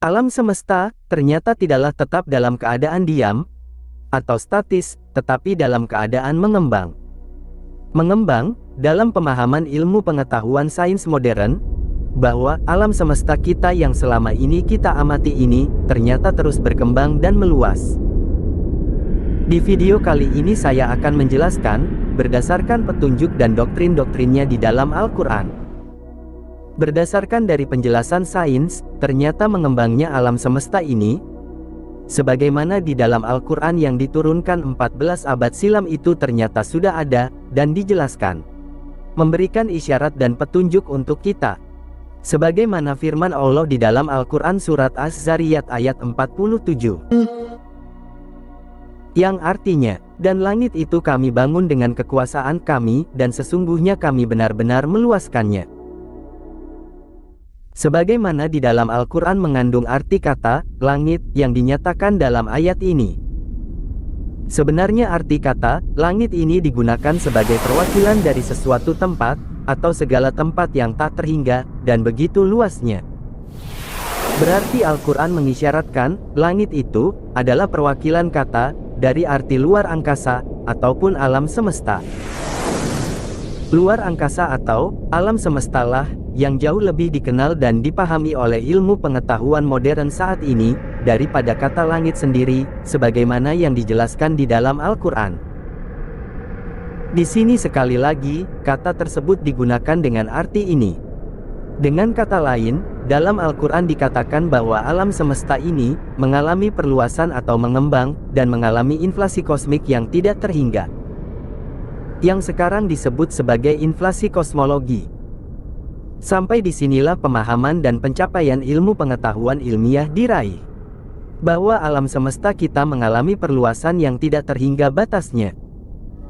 Alam semesta ternyata tidaklah tetap dalam keadaan diam atau statis, tetapi dalam keadaan mengembang. Mengembang, dalam pemahaman ilmu pengetahuan sains modern, bahwa alam semesta kita yang selama ini kita amati ini, ternyata terus berkembang dan meluas. Di video kali ini saya akan menjelaskan, berdasarkan petunjuk dan doktrin-doktrinnya di dalam Al-Quran. Berdasarkan dari penjelasan sains, ternyata mengembangnya alam semesta ini, sebagaimana di dalam Al-Quran yang diturunkan 14 abad silam itu ternyata sudah ada, dan dijelaskan. Memberikan isyarat dan petunjuk untuk kita. Sebagaimana firman Allah di dalam Al-Quran surat Az-Zariyat ayat 47. Yang artinya, dan langit itu kami bangun dengan kekuasaan kami, dan sesungguhnya kami benar-benar meluaskannya. Sebagaimana di dalam Al-Quran mengandung arti kata, langit, yang dinyatakan dalam ayat ini. Sebenarnya arti kata, langit ini digunakan sebagai perwakilan dari sesuatu tempat, atau segala tempat yang tak terhingga, dan begitu luasnya. Berarti Al-Quran mengisyaratkan, langit itu, adalah perwakilan kata, dari arti luar angkasa, ataupun alam semesta. Luar angkasa atau, alam semestalah, yang jauh lebih dikenal dan dipahami oleh ilmu pengetahuan modern saat ini, daripada kata langit sendiri, sebagaimana yang dijelaskan di dalam Al-Quran. Di sini sekali lagi, kata tersebut digunakan dengan arti ini. Dengan kata lain, dalam Al-Quran dikatakan bahwa alam semesta ini, mengalami perluasan atau mengembang, dan mengalami inflasi kosmik yang tidak terhingga. Yang sekarang disebut sebagai inflasi kosmologi. Sampai disinilah pemahaman dan pencapaian ilmu pengetahuan ilmiah diraih. Bahwa alam semesta kita mengalami perluasan yang tidak terhingga batasnya.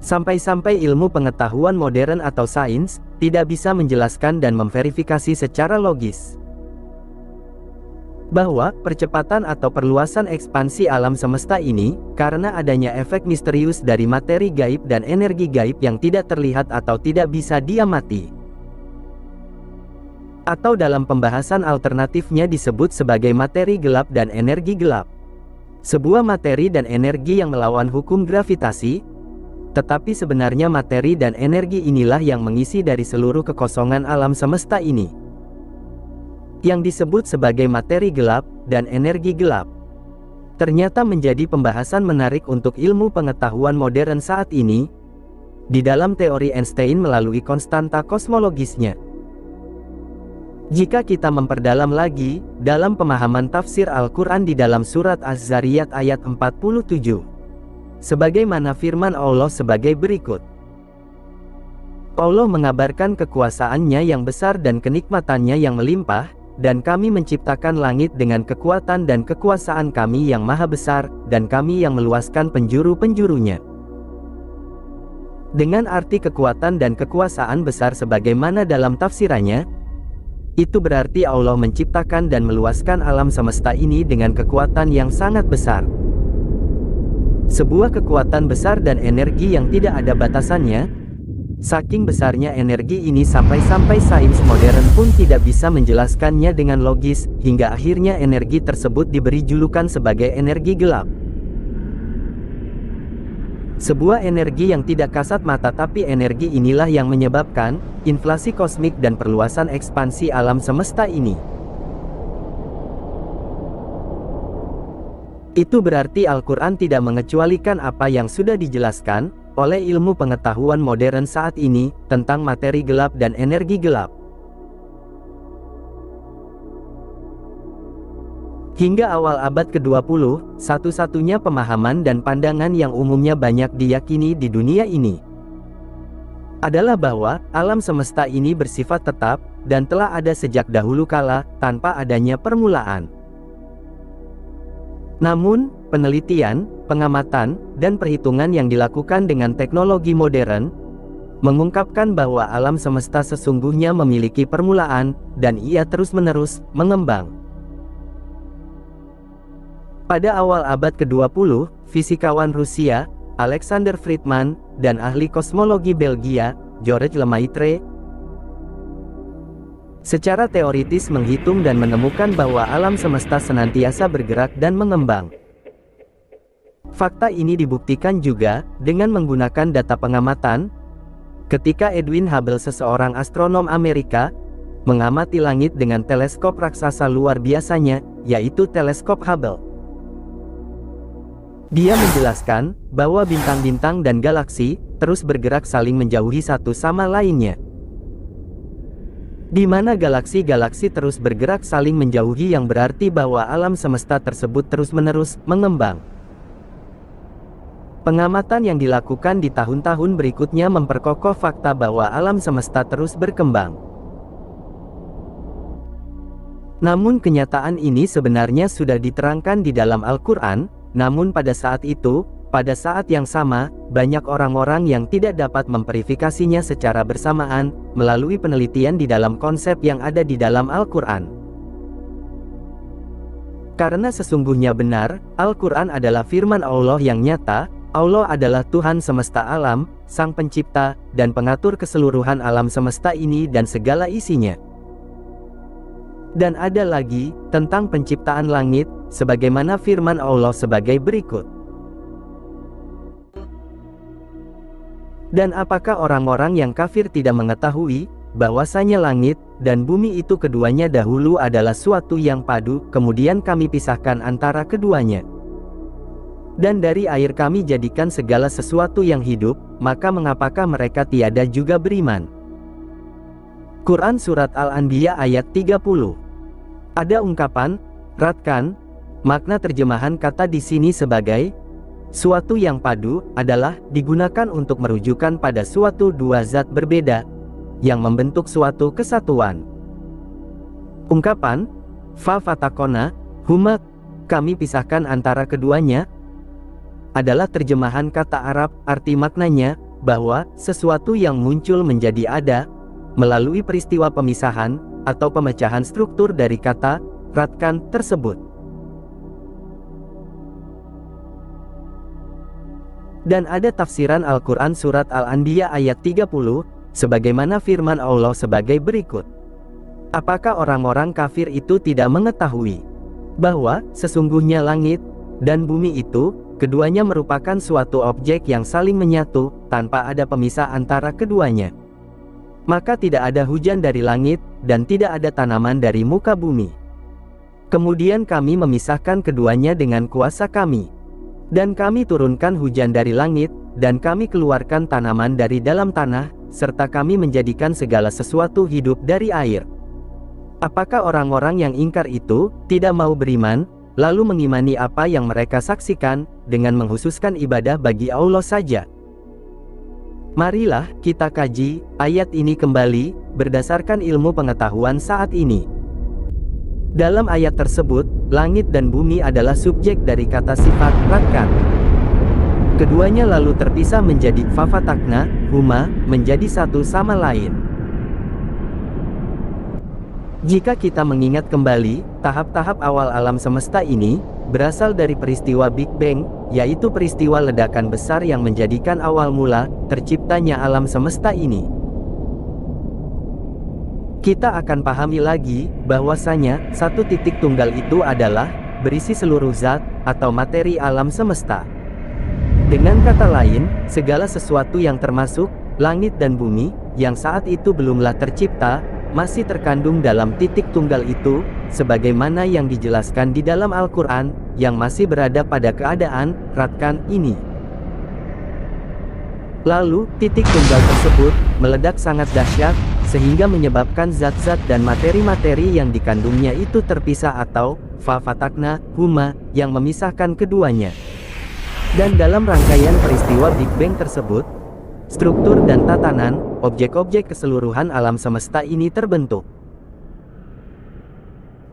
Sampai-sampai ilmu pengetahuan modern atau sains, tidak bisa menjelaskan dan memverifikasi secara logis. Bahwa, percepatan atau perluasan ekspansi alam semesta ini, karena adanya efek misterius dari materi gaib dan energi gaib yang tidak terlihat atau tidak bisa diamati. Atau dalam pembahasan alternatifnya disebut sebagai materi gelap dan energi gelap. Sebuah materi dan energi yang melawan hukum gravitasi, tetapi sebenarnya materi dan energi inilah yang mengisi dari seluruh kekosongan alam semesta ini. Yang disebut sebagai materi gelap dan energi gelap. Ternyata menjadi pembahasan menarik untuk ilmu pengetahuan modern saat ini, di dalam teori Einstein melalui konstanta kosmologisnya. Jika kita memperdalam lagi, dalam pemahaman tafsir Al-Quran di dalam surat Az-Zariyat ayat 47. Sebagaimana firman Allah sebagai berikut. Allah mengabarkan kekuasaannya yang besar dan kenikmatannya yang melimpah, dan kami menciptakan langit dengan kekuatan dan kekuasaan kami yang maha besar, dan kami yang meluaskan penjuru-penjurunya. Dengan arti kekuatan dan kekuasaan besar sebagaimana dalam tafsirannya, itu berarti Allah menciptakan dan meluaskan alam semesta ini dengan kekuatan yang sangat besar. Sebuah kekuatan besar dan energi yang tidak ada batasannya. Saking besarnya energi ini sampai-sampai sains modern pun tidak bisa menjelaskannya dengan logis, hingga akhirnya energi tersebut diberi julukan sebagai energi gelap. Sebuah energi yang tidak kasat mata, tapi energi inilah yang menyebabkan inflasi kosmik dan perluasan ekspansi alam semesta ini. Itu berarti Al-Quran tidak mengecualikan apa yang sudah dijelaskan oleh ilmu pengetahuan modern saat ini tentang materi gelap dan energi gelap. Hingga awal abad ke-20, satu-satunya pemahaman dan pandangan yang umumnya banyak diyakini di dunia ini adalah bahwa alam semesta ini bersifat tetap dan telah ada sejak dahulu kala tanpa adanya permulaan. Namun, penelitian, pengamatan, dan perhitungan yang dilakukan dengan teknologi modern mengungkapkan bahwa alam semesta sesungguhnya memiliki permulaan dan ia terus-menerus mengembang. Pada awal abad ke-20, fisikawan Rusia, Alexander Friedman, dan ahli kosmologi Belgia, Georges Lemaitre, secara teoritis menghitung dan menemukan bahwa alam semesta senantiasa bergerak dan mengembang. Fakta ini dibuktikan juga dengan menggunakan data pengamatan. Ketika Edwin Hubble, seseorang astronom Amerika, mengamati langit dengan teleskop raksasa luar biasanya, yaitu teleskop Hubble. Dia menjelaskan bahwa bintang-bintang dan galaksi terus bergerak saling menjauhi satu sama lainnya. Di mana galaksi-galaksi terus bergerak saling menjauhi, yang berarti bahwa alam semesta tersebut terus-menerus mengembang. Pengamatan yang dilakukan di tahun-tahun berikutnya memperkokoh fakta bahwa alam semesta terus berkembang. Namun kenyataan ini sebenarnya sudah diterangkan di dalam Al-Quran, namun pada saat itu, pada saat yang sama, banyak orang-orang yang tidak dapat memverifikasinya secara bersamaan, melalui penelitian di dalam konsep yang ada di dalam Al-Quran. Karena sesungguhnya benar, Al-Quran adalah firman Allah yang nyata. Allah adalah Tuhan semesta alam, Sang Pencipta, dan pengatur keseluruhan alam semesta ini dan segala isinya. Dan ada lagi, tentang penciptaan langit, sebagaimana firman Allah sebagai berikut. Dan apakah orang-orang yang kafir tidak mengetahui, bahwasanya langit, dan bumi itu keduanya dahulu adalah suatu yang padu, kemudian kami pisahkan antara keduanya. Dan dari air kami jadikan segala sesuatu yang hidup, maka mengapakah mereka tiada juga beriman? Quran Surat Al-Anbiya ayat 30. Ada ungkapan, ratkan, makna terjemahan kata di sini sebagai, suatu yang padu, adalah digunakan untuk merujukan pada suatu dua zat berbeda, yang membentuk suatu kesatuan. Ungkapan, fa fatakona, huma, kami pisahkan antara keduanya, adalah terjemahan kata Arab, arti maknanya, bahwa sesuatu yang muncul menjadi ada, melalui peristiwa pemisahan, atau pemecahan struktur dari kata, ratkan, tersebut. Dan ada tafsiran Al-Quran Surat Al-Anbiya ayat 30, sebagaimana firman Allah sebagai berikut. Apakah orang-orang kafir itu tidak mengetahui, bahwa sesungguhnya langit, dan bumi itu, keduanya merupakan suatu objek yang saling menyatu, tanpa ada pemisah antara keduanya. Maka tidak ada hujan dari langit, dan tidak ada tanaman dari muka bumi. Kemudian kami memisahkan keduanya dengan kuasa kami. Dan kami turunkan hujan dari langit, dan kami keluarkan tanaman dari dalam tanah, serta kami menjadikan segala sesuatu hidup dari air. Apakah orang-orang yang ingkar itu tidak mau beriman, lalu mengimani apa yang mereka saksikan, dengan menghususkan ibadah bagi Allah saja? Marilah kita kaji ayat ini kembali, berdasarkan ilmu pengetahuan saat ini. Dalam ayat tersebut, langit dan bumi adalah subjek dari kata sifat ratkan. Keduanya lalu terpisah menjadi fafatakna, huma, menjadi satu sama lain. Jika kita mengingat kembali, tahap-tahap awal alam semesta ini, berasal dari peristiwa Big Bang, yaitu peristiwa ledakan besar yang menjadikan awal mula, terciptanya alam semesta ini. Kita akan pahami lagi, bahwasanya, satu titik tunggal itu adalah, berisi seluruh zat, atau materi alam semesta. Dengan kata lain, segala sesuatu yang termasuk, langit dan bumi, yang saat itu belumlah tercipta, masih terkandung dalam titik tunggal itu, sebagaimana yang dijelaskan di dalam Al-Quran, yang masih berada pada keadaan, ratkan, ini. Lalu, titik tunggal tersebut, meledak sangat dahsyat, sehingga menyebabkan zat-zat dan materi-materi yang dikandungnya itu terpisah atau, fafatakna, huma, yang memisahkan keduanya. Dan dalam rangkaian peristiwa Big Bang tersebut, struktur dan tatanan, objek-objek keseluruhan alam semesta ini terbentuk.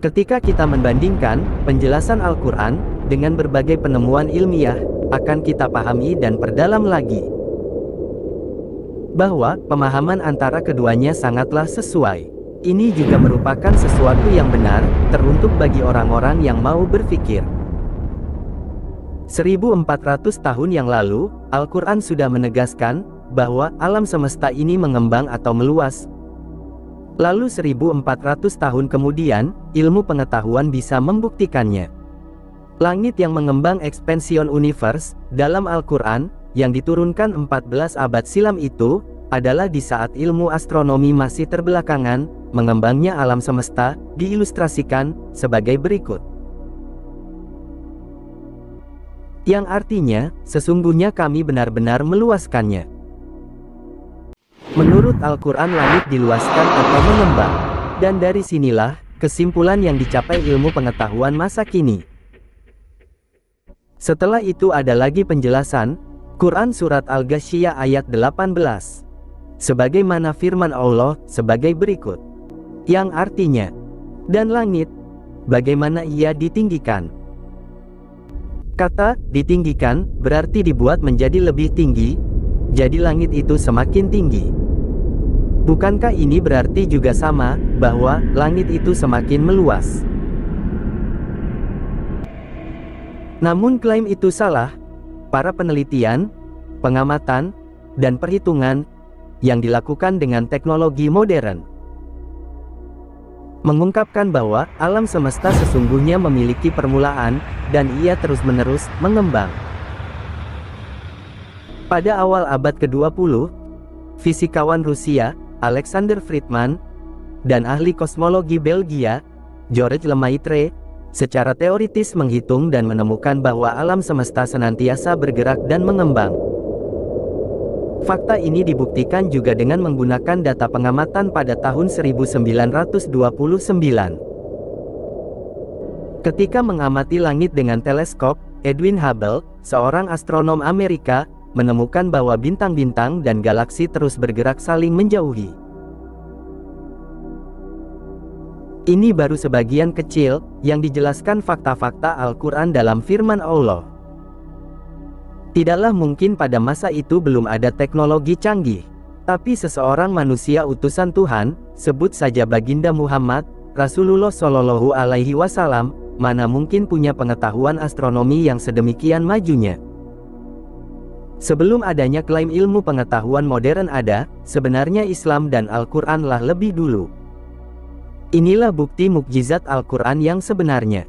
Ketika kita membandingkan penjelasan Al-Quran dengan berbagai penemuan ilmiah, akan kita pahami dan perdalam lagi bahwa pemahaman antara keduanya sangatlah sesuai. Ini juga merupakan sesuatu yang benar, teruntuk bagi orang-orang yang mau berpikir. 1400 tahun yang lalu, Al-Quran sudah menegaskan bahwa alam semesta ini mengembang atau meluas. Lalu 1400 tahun kemudian, ilmu pengetahuan bisa membuktikannya. Langit yang mengembang expansion universe, dalam Al-Quran, yang diturunkan 14 abad silam itu, adalah di saat ilmu astronomi masih terbelakangan, mengembangnya alam semesta, diilustrasikan, sebagai berikut. Yang artinya, sesungguhnya kami benar-benar meluaskannya. Menurut Al-Quran langit diluaskan atau mengembang. Dan dari sinilah, kesimpulan yang dicapai ilmu pengetahuan masa kini. Setelah itu ada lagi penjelasan, Quran Surat Al-Ghasyiyah ayat 18. Sebagaimana firman Allah, sebagai berikut. Yang artinya, dan langit, bagaimana ia ditinggikan. Kata, ditinggikan, berarti dibuat menjadi lebih tinggi, jadi langit itu semakin tinggi. Bukankah ini berarti juga sama, bahwa langit itu semakin meluas? Namun klaim itu salah. Para penelitian, pengamatan, dan perhitungan yang dilakukan dengan teknologi modern mengungkapkan bahwa alam semesta sesungguhnya memiliki permulaan, dan ia terus-menerus mengembang. Pada awal abad ke-20, fisikawan Rusia, Alexander Friedman, dan ahli kosmologi Belgia, Georges Lemaitre, secara teoritis menghitung dan menemukan bahwa alam semesta senantiasa bergerak dan mengembang. Fakta ini dibuktikan juga dengan menggunakan data pengamatan pada tahun 1929. Ketika mengamati langit dengan teleskop, Edwin Hubble, seorang astronom Amerika, menemukan bahwa bintang-bintang dan galaksi terus bergerak saling menjauhi. Ini baru sebagian kecil, yang dijelaskan fakta-fakta Al-Quran dalam firman Allah. Tidaklah mungkin pada masa itu belum ada teknologi canggih. Tapi seseorang manusia utusan Tuhan, sebut saja Baginda Muhammad, Rasulullah Shallallahu Alaihi Wasallam, mana mungkin punya pengetahuan astronomi yang sedemikian majunya. Sebelum adanya klaim ilmu pengetahuan modern ada, sebenarnya Islam dan Al-Quranlah lebih dulu. Inilah bukti mukjizat Al-Quran yang sebenarnya.